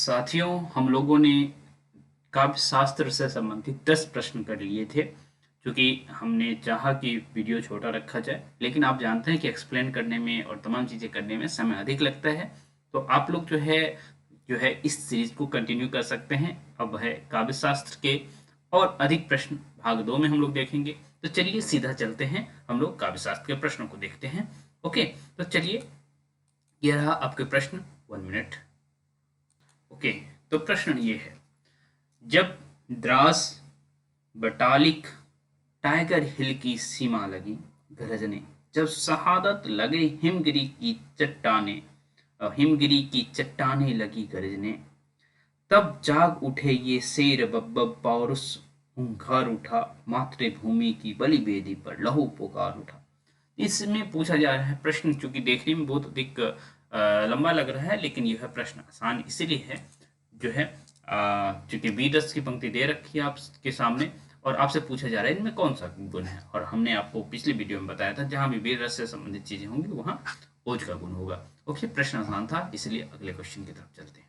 साथियों, हम लोगों ने काव्य शास्त्र से संबंधित 10 प्रश्न कर लिए थे, क्योंकि हमने चाहा कि वीडियो छोटा रखा जाए, लेकिन आप जानते हैं कि एक्सप्लेन करने में और तमाम चीज़ें करने में समय अधिक लगता है। तो आप लोग जो है इस सीरीज को कंटिन्यू कर सकते हैं। अब है काव्य शास्त्र के और अधिक प्रश्न भाग 2 में हम लोग देखेंगे। तो चलिए सीधा चलते हैं, हम लोग काव्य शास्त्र के प्रश्नों को देखते हैं। ओके, तो चलिए, यह रहा आपके प्रश्न। 1 मिनट। ओके, तो प्रश्न ये है, जब द्रास बटालिक टाइगर हिल की सीमा लगी गरजने, जब शहादत लगे हिमगिरी की चट्टाने लगी गरजने, तब जाग उठे ये शेर बब्बब पौरुष, हुंकार उठा मातृभूमि की बलि वेदी पर लहू पुकार उठा। इसमें पूछा जा रहा है प्रश्न, चूंकि देखने में बहुत अधिक लंबा लग रहा है, लेकिन यह प्रश्न आसान इसीलिए है, जो है चूंकि बी10 की पंक्ति दे रखी है आपके सामने और आपसे पूछा जा रहा है इनमें कौन सा गुण है। और हमने आपको पिछली वीडियो में बताया था, जहां भी वीर रस से संबंधित चीजें होंगी वहां ओज का गुण होगा। ओके, प्रश्न आसान था, इसलिए अगले क्वेश्चन की तरफ चलते हैं।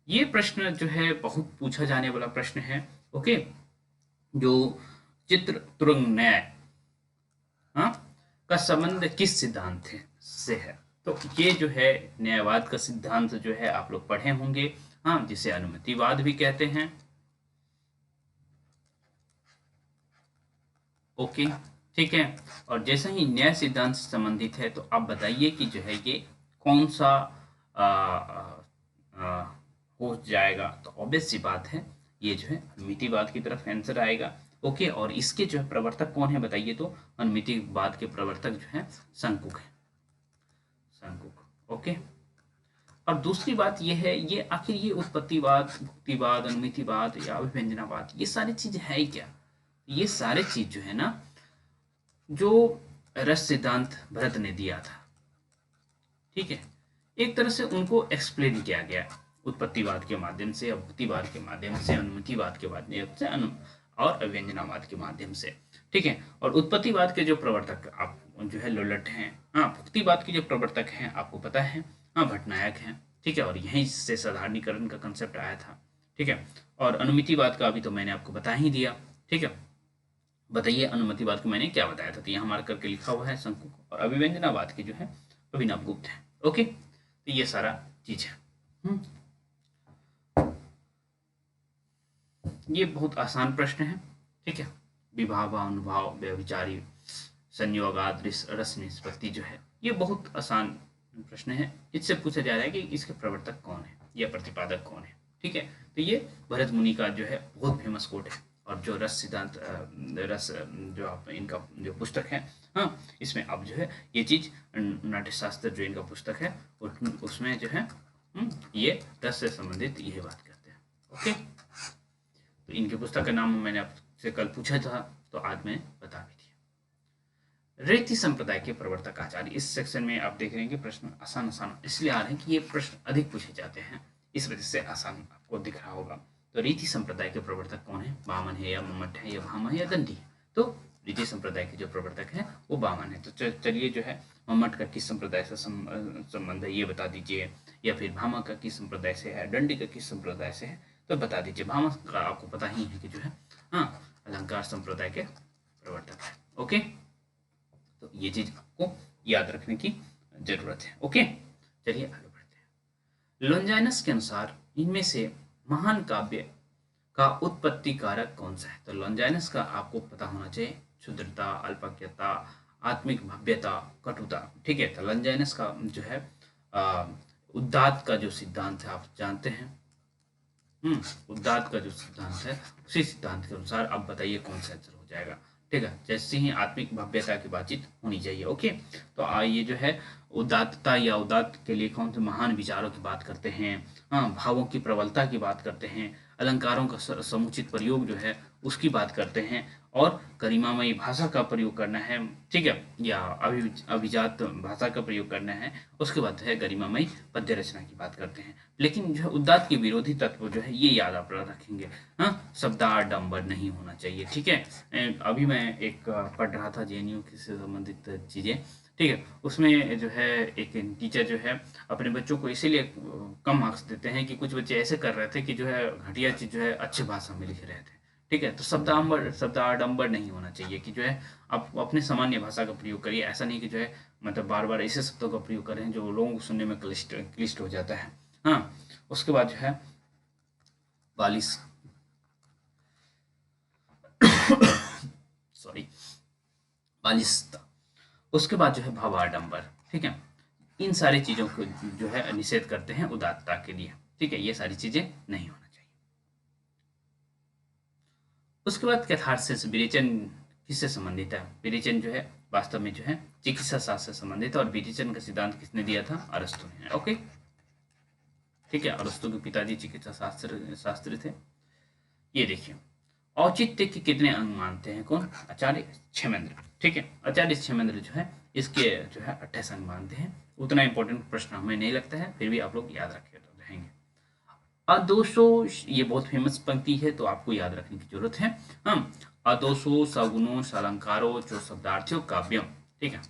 ये प्रश्न जो है बहुत पूछा जाने वाला प्रश्न है। ओके, जो चित्र तुरंग न्याय हाँ का संबंध किस सिद्धांत से है। तो ये जो है न्यायवाद का सिद्धांत जो है आप लोग पढ़े होंगे, हाँ, जिसे अनुमतिवाद भी कहते हैं। ओके, ठीक है। और जैसा ही न्याय सिद्धांत से संबंधित है, तो आप बताइए कि जो है ये कौन सा आ, आ, आ, हो जाएगा। तो ऑब्वियस सी बात है, ये जो है अनुमितिवाद की तरफ आंसर आएगा। ओके, और इसके जो है प्रवर्तक कौन है बताइए। तो अनुमितिवाद के प्रवर्तक जो है शंकुक है, शंकुक। ओके, और दूसरी बात ये है, ये आखिर ये उत्पत्तिवाद, भुक्तिवाद, अनुमितिवाद या अभिव्यंजनावाद, ये सारी चीज है ही क्या। ये सारे चीज जो है ना, जो रस सिद्धांत भरत ने दिया था, ठीक है, एक तरह से उनको एक्सप्लेन किया गया उत्पत्तिवाद के माध्यम से, भुक्तिवाद के माध्यम से, अनुमितिवाद के माध्यम से और अव्यंजनावाद के माध्यम से, ठीक है। और उत्पत्तिवाद के जो प्रवर्तक आप जो है लोलट हैं, हाँ, भुक्तिवाद के जो प्रवर्तक हैं आपको पता है, हाँ, भटनायक हैं, ठीक है। और यहीं से साधारणीकरण का कंसेप्ट आया था, ठीक है। और अनुमितिवाद का अभी तो मैंने आपको बता ही दिया, ठीक है। बताइए अनुमतिवाद को मैंने क्या बताया था। तो यहाँ मार्क करके लिखा हुआ है शंकुक, और अभिव्यंजनावाद के जो है अभिनव गुप्त है। ओके, तो ये सारा चीज है। ये बहुत आसान प्रश्न है, ठीक है। विभाव, अनुभाव, व्यभिचारी, संयोगाद, रस निष्पत्ति जो है, ये बहुत आसान प्रश्न है। इससे पूछा जा रहा है कि इसके प्रवर्तक कौन है या प्रतिपादक कौन है, ठीक है। तो ये भरत मुनि का जो है बहुत फेमस कोट है। और जो रस सिद्धांत, रस जो आप इनका जो पुस्तक है, हाँ, इसमें आप जो है ये चीज, नाट्यशास्त्र जो इनका पुस्तक है उसमें जो है ये रस से संबंधित ये बात करते हैं। ओके, तो इनकी पुस्तक का नाम मैंने आपसे कल पूछा था, तो आज मैं बता भी दिया। रेती संप्रदाय के प्रवर्तक आचार्य, इस सेक्शन में आप देख रहे हैं कि प्रश्न आसान आसान इसलिए आ रहे हैं कि ये प्रश्न अधिक पूछे जाते हैं, इस वजह से आसान आपको दिख रहा होगा। तो रीति संप्रदाय के प्रवर्तक कौन है, वामन है या मम्मट है या भामा है या दंडी है। तो रीति संप्रदाय के जो प्रवर्तक है वो वामन है। तो चलिए जो है मम्मट का किस संप्रदाय से संबंध है ये बता दीजिए, या फिर भामा का किस संप्रदाय से है, दंडी का किस संप्रदाय से है, तो बता दीजिए। भामा का आपको पता ही है कि जो है, हाँ, अलंकार संप्रदाय के प्रवर्तक है। ओके, तो ये चीज आपको याद रखने की जरूरत है। ओके, चलिए आगे बढ़ते हैं। लॉन्जाइनस के अनुसार इनमें से महान काव्य का उत्पत्ति कारक कौन सा है। तो लॉन्जाइनस का आपको पता होना चाहिए, क्षुद्रता, अल्पज्ञता, आत्मिक भव्यता, कटुता, ठीक है। तो लॉन्जाइनस का जो है उद्दात का जो सिद्धांत है आप जानते हैं, उद्दात का जो सिद्धांत है, उसी सिद्धांत के अनुसार आप बताइए कौन सा आंसर हो जाएगा, ठीक है। जैसे ही आत्मिक भव्यता की बातचीत होनी चाहिए। ओके, तो ये जो है उदात्तता या उदात्त के लिए कौन से महान विचारों की बात करते हैं, हाँ, भावों की प्रबलता की बात करते हैं, अलंकारों का समुचित प्रयोग जो है उसकी बात करते हैं, और गरिमामयी भाषा का प्रयोग करना है, ठीक है, या अभिजात भाषा का प्रयोग करना है। उसके बाद है गरिमामयी पद्य रचना की बात करते हैं। लेकिन जो है उद्दात के विरोधी तत्व जो है ये याद आप रखेंगे, हाँ, शब्दाडंबर नहीं होना चाहिए, ठीक है। अभी मैं एक पढ़ रहा था जेएनयू से संबंधित चीजें, ठीक है। उसमें जो है एक टीचर जो है अपने बच्चों को इसीलिए कम मार्क्स देते हैं कि कुछ बच्चे ऐसे कर रहे थे कि जो है घटिया चीज़ जो है अच्छी भाषा में लिख रहे थे। ठीक है, तो शब्दाडंबर नहीं होना चाहिए कि जो है आप अपने सामान्य भाषा का प्रयोग करिए। ऐसा नहीं कि जो है मतलब बार बार ऐसे शब्दों का प्रयोग करें जो लोगों को सुनने में क्लिष्ट हो जाता है। हाँ, उसके बाद जो है बालिश सॉरी बालिशता, उसके बाद जो है भावाडंबर। ठीक है, इन सारी चीज़ों को जो है निषेध करते हैं उदात्तता के लिए। ठीक है, ये सारी चीज़ें नहीं होना चाहिए। उसके बाद कैथार्सिस, विरेचन किससे संबंधित है? विरेचन जो है वास्तव में जो है चिकित्सा शास्त्र से संबंधित है और विरेचन का सिद्धांत किसने दिया था? अरस्तु ने। ओके, ठीक है, अरस्तु के पिताजी चिकित्सा शास्त्री थे। ये देखिए, औचित्य के कितने अंग मानते हैं कौन? आचार्य क्षेमेंद्र। ठीक है, आचार्य क्षेमेंद्र जो है इसके जो है 28 अंग मानते हैं। उतना इंपॉर्टेंट प्रश्न हमें नहीं लगता है, फिर भी आप लोग याद रखे तो रहेंगे। अदोषो, ये बहुत फेमस पंक्ति है तो आपको याद रखने की जरूरत है। हम अदोषो सगुणो अलंकारो जो शब्दार्थियों काव्यम। ठीक है,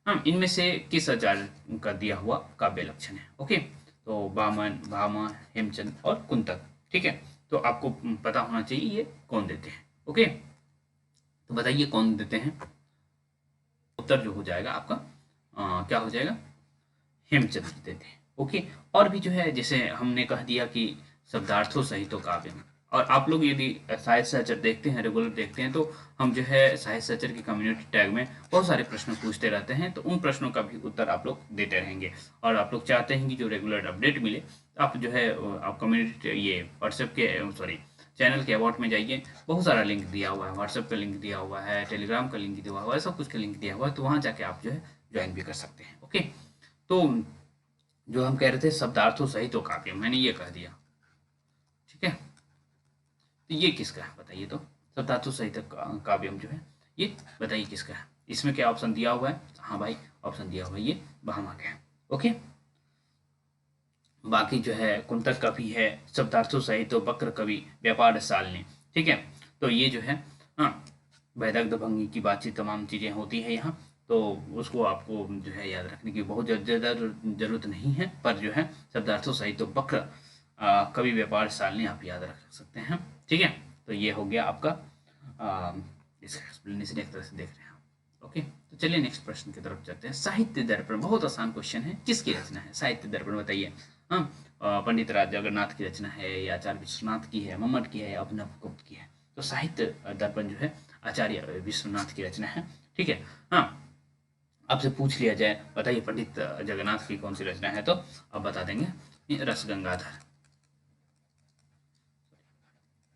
हम इनमें से किस आचार्य का दिया हुआ काव्य लक्षण है? ओके, तो वामन, भामा, हेमचंद और कुंतक। ठीक है, तो आपको पता होना चाहिए ये कौन देते हैं। ओके, तो बताइए कौन देते हैं? उत्तर जो हो जाएगा आपका क्या हो जाएगा? हेमचंद्र देते हैं। ओके, और भी जो है जैसे हमने कह दिया कि शब्दार्थों सहित काव्य में, और आप लोग यदि साहित्य सर्चर देखते हैं, रेगुलर देखते हैं, तो हम जो है साहित्य सर्चर की कम्युनिटी टैग में बहुत सारे प्रश्न पूछते रहते हैं, तो उन प्रश्नों का भी उत्तर आप लोग देते रहेंगे। और आप लोग चाहते हैं कि जो रेगुलर अपडेट मिले, तो आप जो है आप कम्युनिटी ये व्हाट्सएप के सॉरी चैनल के अबाउट में जाइए, बहुत सारा लिंक दिया हुआ है, व्हाट्सएप का लिंक दिया हुआ है, टेलीग्राम का लिंक दिया हुआ है, सब कुछ का लिंक दिया हुआ है, तो वहाँ जाके आप जो है ज्वाइन भी कर सकते हैं। ओके, तो जो हम कह रहे थे शब्दार्थों सहित तो काव्य, मैंने ये कह दिया। ठीक है, तो ये किसका है बताइए? तो शब्दार्थों सहित काव्यम जो है ये बताइए किसका है? इसमें क्या ऑप्शन दिया हुआ है? हाँ भाई, ऑप्शन दिया हुआ है, ये भामा का है। ओके, बाकी जो है कुंतक कवि है, शब्दार्थों सहित तो वक्र कवि, व्यापार सालनी। ठीक है, तो ये जो है हाँ वैदग्ध भंगी की बातचीत तमाम चीज़ें होती है यहाँ, तो उसको आपको जो है याद रखने की बहुत ज़्यादा जरूरत नहीं है, पर जो है शब्दार्थों सहित तो वक्र कवि, व्यापार सालनी आप याद रख सकते हैं। ठीक है, तो ये हो गया आपका इसका एक्सप्लेनेशन एक तरह से देख रहे हैं। ओके, तो चलिए नेक्स्ट प्रश्न की तरफ चलते हैं। साहित्य दर्पण, बहुत आसान क्वेश्चन है, किसकी रचना है साहित्य दर्पण बताइए? हाँ, पंडित राज जगन्नाथ की रचना है या आचार्य विश्वनाथ की है, मम्मट की है या अभिनव गुप्त की है? तो साहित्य दर्पण जो है आचार्य विश्वनाथ की रचना है। ठीक है, हाँ, आपसे पूछ लिया जाए बताइए पंडित जगन्नाथ की कौन सी रचना है, तो आप बता देंगे रस गंगाधर।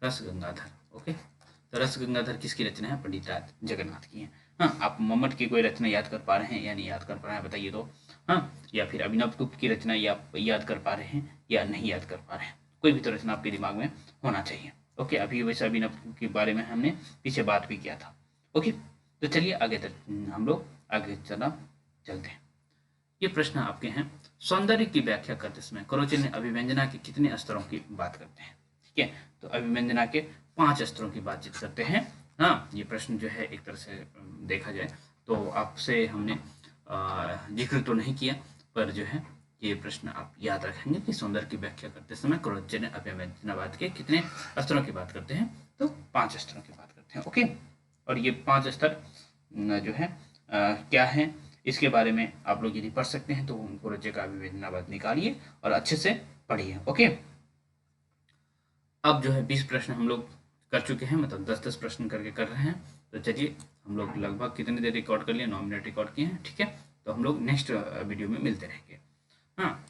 रस गंगाधर। ओके, तो रस गंगाधर किसकी रचना है? पंडित राज जगन्नाथ की है। हाँ, आप मम्मट की कोई रचना याद कर पा रहे हैं या नहीं याद कर पा रहे हैं बताइए तो? हाँ, या फिर अभिनव गुप्त की रचना या याद कर पा रहे हैं या नहीं याद कर पा रहे हैं? कोई भी तो रचना आपके दिमाग में होना चाहिए। ओके, अभी वैसे अभिनव के बारे में हमने पीछे बात भी किया था। ओके, तो चलिए आगे तक हम लोग आगे चलते हैं। ये प्रश्न आपके हैं, सौंदर्य की व्याख्या करते समय क्रोचे ने अभिव्यंजना के कितने स्तरों की बात करते हैं? ठीक है, तो अभिव्यंजना के 5 स्तरों की बातचीत करते हैं। हाँ, ये प्रश्न जो है एक तरह से देखा जाए तो आपसे हमने जिक्र तो नहीं किया, पर जो है ये प्रश्न आप याद रखेंगे कि सौंदर्य की व्याख्या करते समय क्रोचे ने अभिव्यंजनावाद के कितने स्तरों की बात करते हैं? तो 5 स्तरों की बात करते हैं। ओके, और ये 5 स्तर जो है क्या है, इसके बारे में आप लोग यदि पढ़ सकते हैं तो उनको रचे का अभिव्यंजनावाद निकालिए और अच्छे से पढ़िए। ओके, अब जो है 20 प्रश्न हम लोग कर चुके हैं, मतलब 10-10 प्रश्न करके कर रहे हैं। तो चलिए, हम लोग लगभग कितनी देर रिकॉर्ड कर लिए? 9 मिनट रिकॉर्ड किए हैं। ठीक है, तो हम लोग नेक्स्ट वीडियो में मिलते रहेंगे। हाँ।